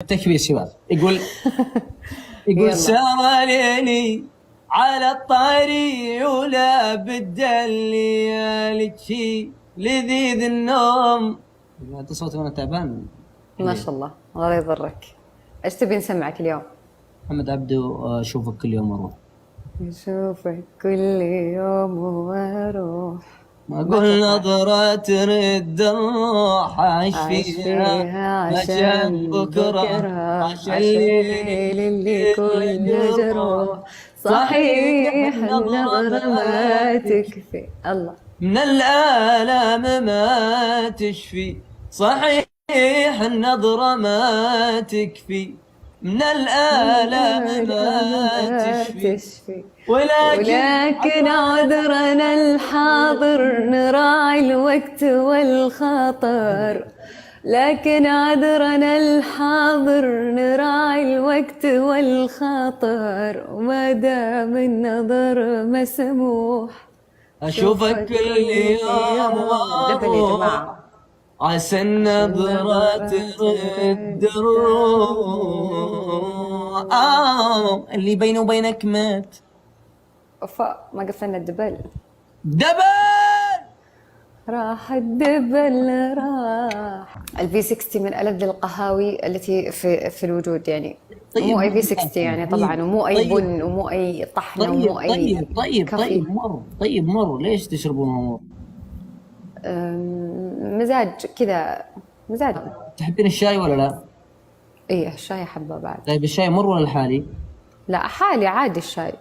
تكبير شباب يقول يلا. سار ليلي على الطريق ولا بالدلي شي لذيذ النوم. انت صوتك وانا تعبان. ما شاء الله الله يضرك. ايش تبي نسمعك اليوم؟ محمد عبده اشوفك كل يوم اروح. نشوفك كل يوم واروح ما اقول نظرة ترد الروح عايش فيها عشان بكرة عشان اللي كل جروح صحيح النظرة ما تكفي الله من الآلام ما تشفي صحيح النظرة ما تكفي من الآلام ما تشفي ولكن عذرنا الحاضر نراعي الوقت والخطر لكن عذرنا الحاضر نراعي الوقت والخطر وما دام النظر مسموح أشوفك كل يوم واروح عسى النظرة ترد الروح اللي بيني وبينك مات. وفاء ما قفلنا الدبل راح الدبل راح. الفي 60 من ألذ القهاوي التي في الوجود يعني. طيب مو اي في 60 يعني طبعا ومو اي بن ومو اي طحنه ومو اي طيب مر ليش تشربون مر؟ مزاج كذا مزاج. تحبين الشاي ولا لا؟ ايه الشاي احبه بعد. طيب الشاي مر ولا الحالي؟ لا حالي عادي الشاي.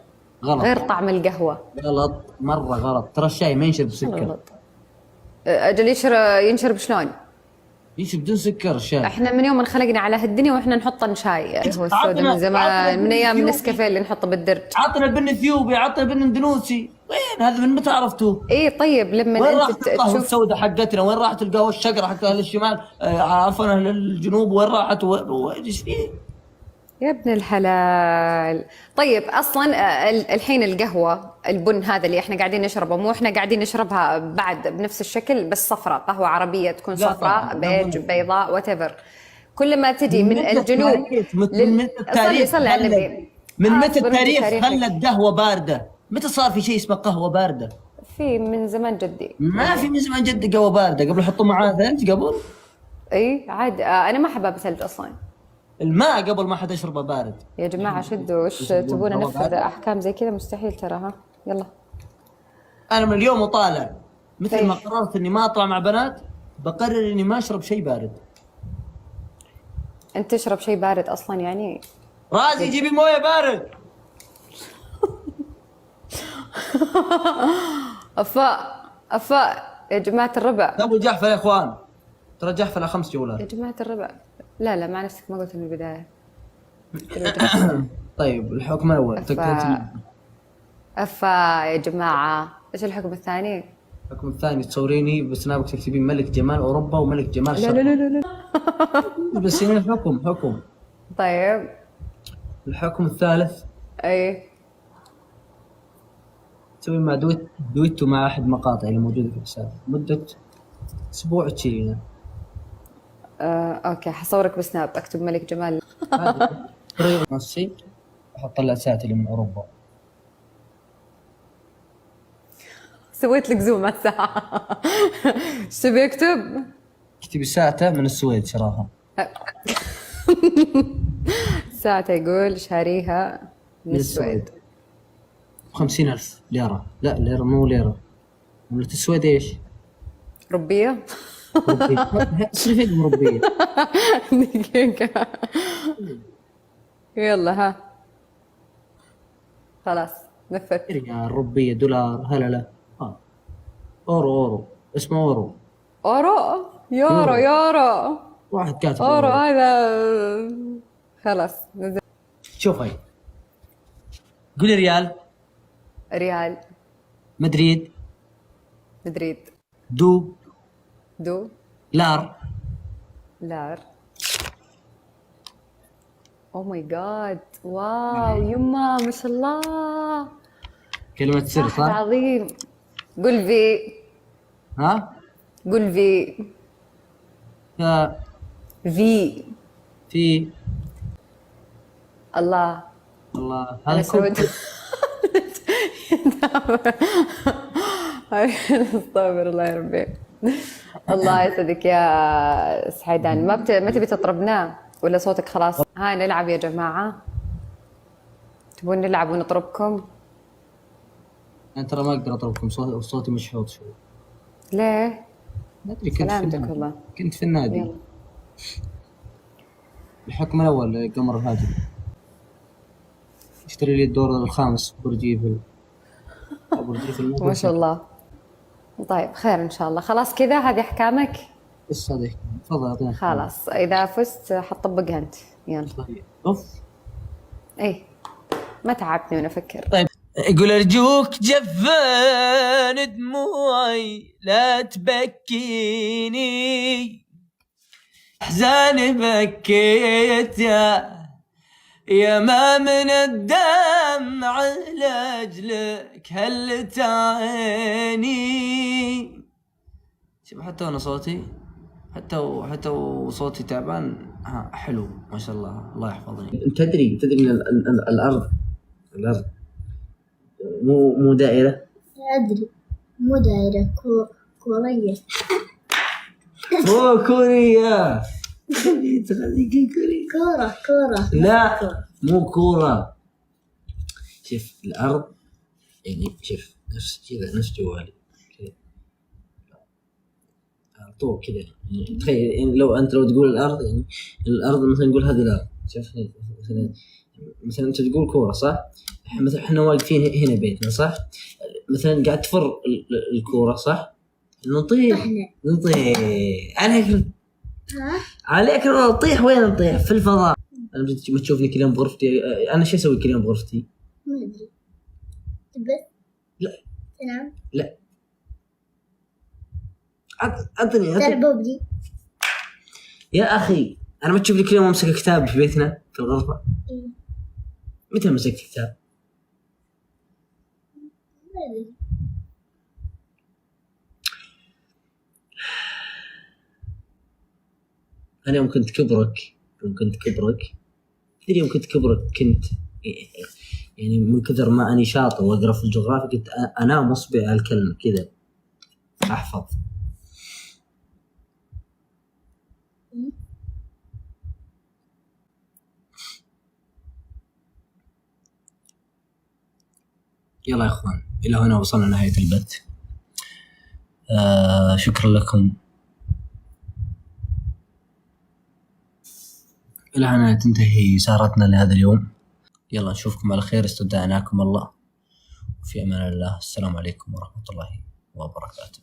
غلط. غير طعم القهوة. غلط مرة غلط، ترى الشاي ما ينشرب بسكر. غلط. أجل ينشرب شلون؟ ينشرب بدون سكر الشاي. احنا من يوم انخلقنا على هالدنيا واحنا نحطه شاي هو السوداء من زمان من ايام النسكافيه اللي نحطه بالدرج. عطنا البن اثيوبي عطنا البن اندونوسي، وين هذا من متى عرفتوه؟ ايه طيب لما وين انت راحت القهوة السوداء حقتنا؟ وين راحت القهوة الشقرة حق اهل الشمال؟ عفوا اهل الجنوب وين راحت؟ ايش فيه؟ يا ابن الحلال. طيب اصلا الحين القهوه البن هذا اللي احنا قاعدين نشربه مو احنا قاعدين نشربها بعد بنفس الشكل بس صفراء قهوه عربيه تكون صفراء بيج بيضاء واتيفر. كل ما تجي من الجنوب من التاريخ صلي على النبي. من متى التاريخ خلت قهوه بارده؟ متى صار في شيء اسمه قهوه بارده؟ في من زمان جدي. ما في من زمان جدي قهوه بارده، قبل يحطوا معاه ثلج قبل. اي عاد انا ما احبها بثلج اصلا. الماء قبل ما حد يشربه بارد. يا جماعه شدوا وش تبون ننفذ احكام زي كذا مستحيل تراها. يلا انا من اليوم وطالع مثل ما قررت اني ما اطلع مع بنات بقرر اني ما اشرب شيء بارد. انت تشرب شيء بارد اصلا يعني؟ رازي جيبي مويه بارد. افاء يا جماعه الربع. ابو جحفل يا اخوان، ترى جحفل له 5 جولات. يا جماعه الربع لا مع نفسك ما قلت من البدايه. طيب الحكم الاول افا يا جماعه ايش الحكم الثاني؟ الحكم الثاني تصوريني بسنابك تكتبين ملك جمال اوروبا وملك جمال شرق. لا بس هنا الحكم. طيب الحكم الثالث اي تسوي مع دويتو مع احد مقاطع اللي موجوده في الحساب مده اسبوع تشيلينه. اوكي حصورك بسناب اكتب ملك جمال. نصي احط الاسات اللي من اوروبا. سويت لك زوم على الساعه. ايش تبي اكتب؟ اكتبي ساعته من السويد شراها. ساعته يقول شاريها من السويد 50,000 ليرة. لا ليرة مو ليرة، عملة السويد ايش؟ ربية؟ صرفي مربية. دقيقة يلا ها خلاص نفذت. ريال ربية دولار هلا لا اورو اسمه اورو يورو واحد كاتب اورو هذا خلاص نزل. شوفي قولي ريال مدريد دو لار او ماي جاد واو يما ما شاء الله كلمة سر صح؟ عظيم. قل في ها؟ قل في في في في الله. الله أنا هذا سعود. استغفر الله يا ربي. الله يسعدك يا سعيدان. ما تبي تطربنا ولا صوتك خلاص؟ هاي نلعب يا جماعة، تبون نلعب ونطربكم؟ أنا ترى ما أقدر أطلبكم، صوتي مشحوط شوي. ليه؟ ما أدري، كنت في سلامتك النادي. والله. كنت في النادي. يلا. الحكم الأول قمر الهادي اشتري لي الدور الخامس برج ايفل. برج ايفل ما شاء الله. طيب خير إن شاء الله. خلاص كذا هذه أحكامك؟ بس هذا تفضل اعطيني. خلاص إذا فزت حطبقها أنت. يلا. طيب اوف. إيه ما تعبني وأنا أفكر. طيب يقول ارجوك جفان دموعي لا تبكيني، احزاني بكيت يا ما من الدمع لاجلك هلت عيني. شوف حتى وانا صوتي حتى وصوتي تعبان حلو ما شاء الله، الله يحفظني. تدري ان الارض مو دائرة. أدري مو دايرة، كورية. كورية. كورة. لا مو كورة. شوف الأرض يعني، شوف نفس كذا، نفس جوالي كذا طول كذا يعني. تخيل يعني لو تقول الأرض، يعني الأرض مثلا نقول هذه الأرض. شوف مثلا أنت تقول كورة صح؟ مثلا احنا واقفين هنا بيتنا صح؟ مثلا قاعد تفر الكورة صح؟ نطيح عليك نطيح. وين نطيح؟ في الفضاء. أنا ما تشوفني كل يوم بغرفتي. أنا شو أسوي كل يوم بغرفتي؟ ما أدري. بس لا تنام. لا أعطني تلعب يا أخي. أنا ما تشوفني كل يوم أمسك كتاب في بيتنا في الغرفة؟ متى مسكت كتاب؟ ما أدري. أنا يوم كنت كبرك تدري، يوم كنت كبرك كنت يعني من كثر ما أني شاطر وأقرأ في الجغرافيا كنت أنام أصبع على الكلمة كذا أحفظ. يلا يا أخوان، إلى هنا وصلنا نهاية البث. شكرا لكم. إلى هنا تنتهي سهرتنا لهذا اليوم. يلا نشوفكم على خير، استودعناكم الله، وفي أمان الله. السلام عليكم ورحمة الله وبركاته.